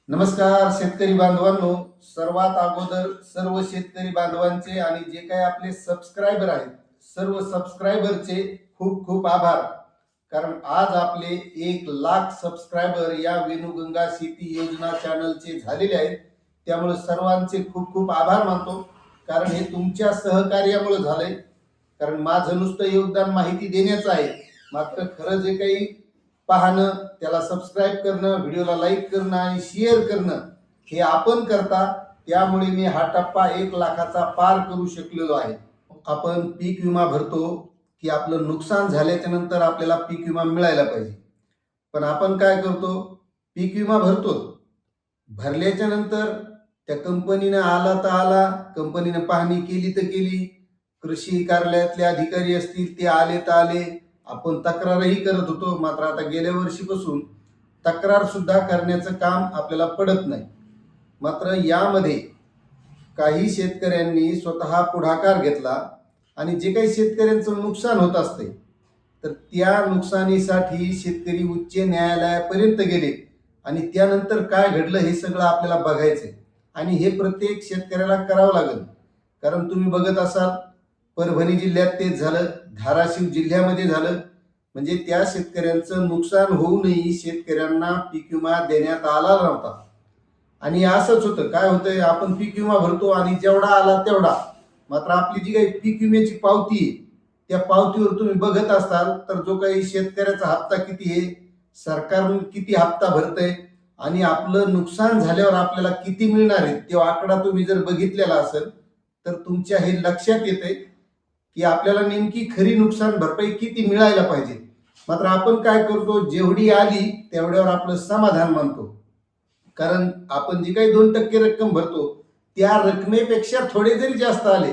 नमस्कार शेतकरी बांधवांनो. सर्वात अगोदर सर्व शेतकरी बांधवांचे आणि जे काही आपले सबस्क्रायबर आहेत सर्व सबस्क्रायबरचे खूप खूप आभार. कारण आज आपले 1,00,000 सबस्क्रायबर या वेणुगंगा शेती योजना चॅनलचे झालेले आहेत. त्यामुळे सर्वांचे खूप खूप आभार मानतो. कारण हे तुमच्या सहकार्यामुळे झालंय. कारण माझं नुसतं योगदान माहिती देण्याचं आहे, मात्र खरं जे काही पाहणं, त्याला सबस्क्राईब करणं, व्हिडिओला लाईक करणं आणि शेअर करणं हे आपण करता. त्यामुळे मी हा टप्पा 1,00,000चा पार करू शकलेलो आहे. आपण पीक विमा भरतो की आपलं नुकसान झाल्याच्या नंतर आपल्याला पीक विमा मिळायला पाहिजे. पण आपण काय करतो, पीक विमा भरतो, भरल्याच्या नंतर त्या कंपनीनं आला तर आला, कंपनीनं पाहणी केली तर केली, कृषी कार्यालयातले अधिकारी असतील ते आले तर आले, आपण तक्रारही करत होतो. मात्र आता गेल्या वर्षीपासून तक्रार सुद्धा करण्याचं काम आपल्याला पडत नाही. मात्र यामध्ये काही शेतकऱ्यांनी स्वतः पुढाकार घेतला आणि जे काही शेतकऱ्यांचं नुकसान होत असते तर त्या नुकसानीसाठी शेतकरी उच्च न्यायालयापर्यंत गेले आणि त्यानंतर काय घडलं हे सगळं आपल्याला बघायचंय आणि हे प्रत्येक शेतकऱ्याला करावं लागेल. कारण तुम्ही बघत असाल, परभणी जिल्ह्यात तेच झालं, धाराशिव जिल्ह्यामध्ये झालं. म्हणजे त्या शेतकऱ्यांचं नुकसान होऊनही शेतकऱ्यांना पीक विमा देण्यात आला नव्हता. आणि असंच होतं, काय होतंय, आपण पीक विमा भरतो आणि जेवढा आला तेवढा. मात्र आपली जी काही पीक विम्याची पावती आहे त्या पावतीवर तुम्ही बघत असाल तर जो काही शेतकऱ्याचा हप्ता किती आहे, सरकार किती हप्ता भरतंय आणि आपलं नुकसान झाल्यावर आपल्याला किती मिळणार आहे तो आकडा तुम्ही जर बघितलेला असेल तर तुमच्या हे लक्षात येते की आपल्याला नेमकी खरी नुकसान भरपाई किती मिळायला पाहिजे. मात्र आपण काय करतो, जेवढी आली तेवढ्यावर आपलं समाधान मानतो. कारण आपण जी काही 2% रक्कम भरतो त्या रकमेपेक्षा थोडे जरी जास्त आले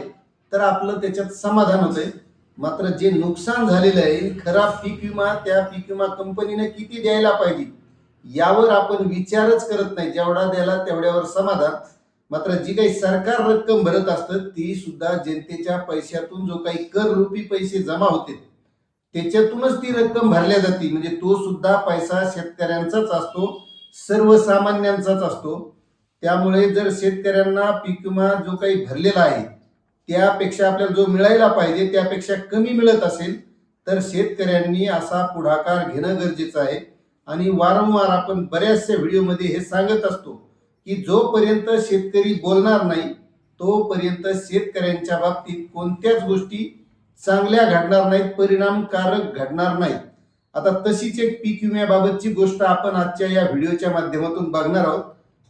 तर आपलं त्याच्यात समाधान होतंय. मात्र जे नुकसान झालेलं आहे, खरा पीक विमा त्या पीक विमा कंपनीने किती द्यायला पाहिजे यावर आपण विचारच करत नाही. जेवढा द्यायला तेवढ्यावर समाधान. मात्र जी काही सरकार रक्कम भरत असतं ती सुद्धा जनतेच्या पैशातून जो काही कर रूपी पैसे जमा होते त्याच्यातूनच ती रक्कम भरल्या जाते. म्हणजे तो सुद्धा पैसा शेतकऱ्यांचाच असतो, सर्वसामान्यांचाच असतो. त्यामुळे जर शेतकऱ्यांना पीक विमा जो काही भरलेला आहे त्यापेक्षा आपल्याला जो मिळायला पाहिजे त्यापेक्षा कमी मिळत असेल तर शेतकऱ्यांनी असा पुढाकार घेणं गरजेचं आहे. आणि वारंवार आपण बऱ्याचशा व्हिडिओमध्ये हे सांगत असतो की जोपर्यंत शेतकरी बोलणार नाही तोपर्यंत शेतकऱ्यांच्या बाबतीत कोणत्याच गोष्टी चांगल्या घडणार नाहीत, परिणामकारक घडणार नाहीत. आता तशीच एक पीक विम्याबाबतची गोष्ट आपण आजच्या या व्हिडिओच्या माध्यमातून बघणार आहोत.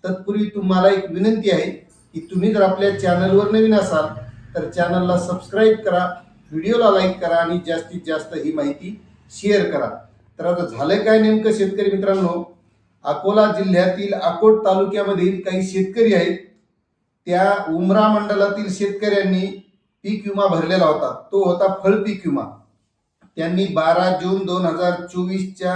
तत्पूर्वी तुम्हाला एक विनंती आहे की तुम्ही जर आपल्या चॅनलवर नवीन असाल तर चॅनलला सबस्क्राईब करा, व्हिडिओला लाईक करा आणि जास्तीत जास्त ही माहिती शेअर करा. तर आता झालं काय नेमकं शेतकरी मित्रांनो, अकोला जिल्ह्यातील अकोट तालुक्यामधील काही शेतकरी आहेत, त्या उमरा मंडलातील शेतकऱ्यांनी पीक विमा भरलेला होता. तो होता फळ पीक विमा. त्यांनी 12 जून 2024च्या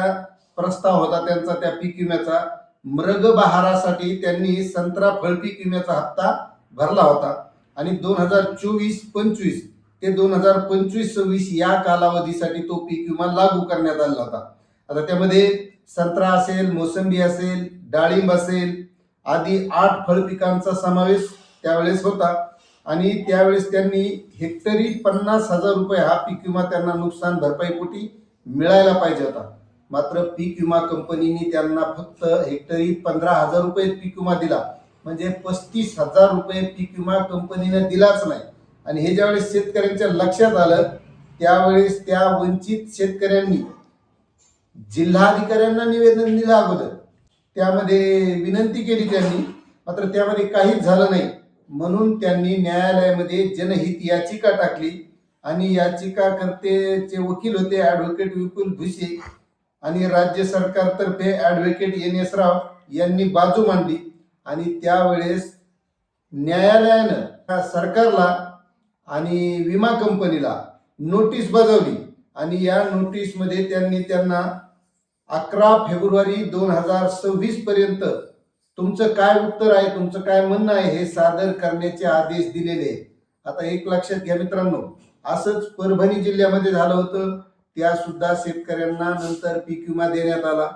प्रस्ताव होता त्यांचा त्या पीक विम्याचा. मृग बहारासाठी त्यांनी संत्रा फळ पीक विम्याचा हप्ता भरला होता आणि 2024-25 ते 2025-26 या कालावधीसाठी तो पीक विमा लागू करण्यात आला होता. आता त्यामध्ये संत्रा असेल, मोसंबी असेल, डाळिंब असेल आदी 8 फळ पिकांचा समावेश त्यावेळेस होता. आणि त्यावेळेस त्यांनी हेक्टरी 50,000 रुपये हा पीक विमा त्यांना नुकसान भरपाईपोटी मिळायला पाहिजे होता. मात्र पीक विमा कंपनीने त्यांना फक्त हेक्टरी 15,000 रुपये पीक विमा दिला. म्हणजे 35,000 रुपये पीक विमा कंपनीने दिलाच नाही. आणि हे ज्यावेळेस शेतकऱ्यांच्या लक्षात आलं त्यावेळेस त्या वंचित शेतकऱ्यांनी जिल्हाधिकाऱ्यांना निवेदन दिलं अगोदर, त्यामध्ये विनंती केली त्यांनी. मात्र त्यामध्ये काहीच झालं नाही. म्हणून त्यांनी न्यायालयामध्ये जनहित याचिका टाकली आणि याचिकाकर्तेचे वकील होते ॲडव्होकेट विपुल भुसे आणि राज्य सरकारतर्फे ॲडव्होकेट NS राव यांनी बाजू मांडली. आणि त्यावेळेस न्यायालयानं सरकारला आणि विमा कंपनीला नोटीस बजावली आणि या नोटीसमध्ये त्यांना 11 फेब्रुवारी 2026 पर्यंत तुमचं काय उत्तर आहे, तुमचं काय म्हणणं आहे हे सादर करण्याचे आदेश दिलेले आहेत. आता एक लक्षात घ्या मित्रांनो, असंच परभणी जिल्ह्यामध्ये झालं होतं. त्या सुद्धा शेतकऱ्यांना नंतर पीक विमा देण्यात आला.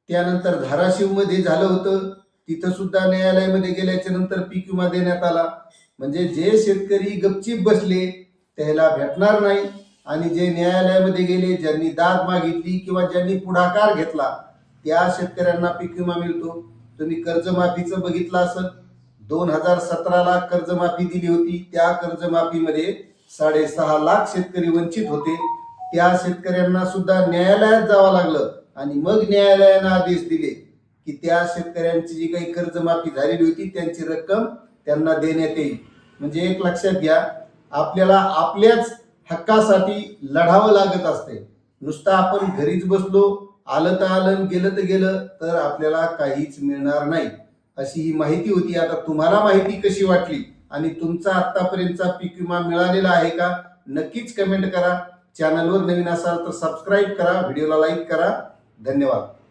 त्यानंतर धाराशिव मध्ये झालं होतं, तिथं सुद्धा न्यायालयामध्ये गेल्याच्या नंतर पीक विमा देण्यात आला. म्हणजे जे शेतकरी गपचीप बसले त्याला भेटणार नाही, आणि जे न्यायालयामध्ये गेले, ज्यांनी दाद मागितली किंवा ज्यांनी पुढाकार घेतला, त्या शेतकऱ्यांना पीक विमा मिळतो. तुम्ही कर्जमाफीचं बघितलं असेल, 2017ला कर्जमाफी दिली होती. त्या कर्जमाफीमध्ये 6.5 लाख शेतकरी वंचित होते. त्या शेतकऱ्यांना सुद्धा न्यायालयात जावं लागलं, आणि मग न्यायालयानं आदेश दिले की त्या शेतकऱ्यांची जी काही कर्जमाफी झालेली होती त्यांची रक्कम त्यांना देण्यात येईल. म्हणजे एक लक्षात घ्या, आपल्याला आपल्याच हक्कासाठी लढावं लागत असते. नुसतं आपण घरीच बसलो, आलं तर आलं, गेलं तर गेलं, तर आपल्याला काहीच मिळणार नाही. अशी ही माहिती होती. आता तुम्हाला माहिती कशी वाटली आणि तुमचा आतापर्यंतचा पीक विमा मिळालेला आहे का, नक्कीच कमेंट करा. चॅनलवर नवीन असाल तर सबस्क्राईब करा, व्हिडिओला लाईक करा. धन्यवाद.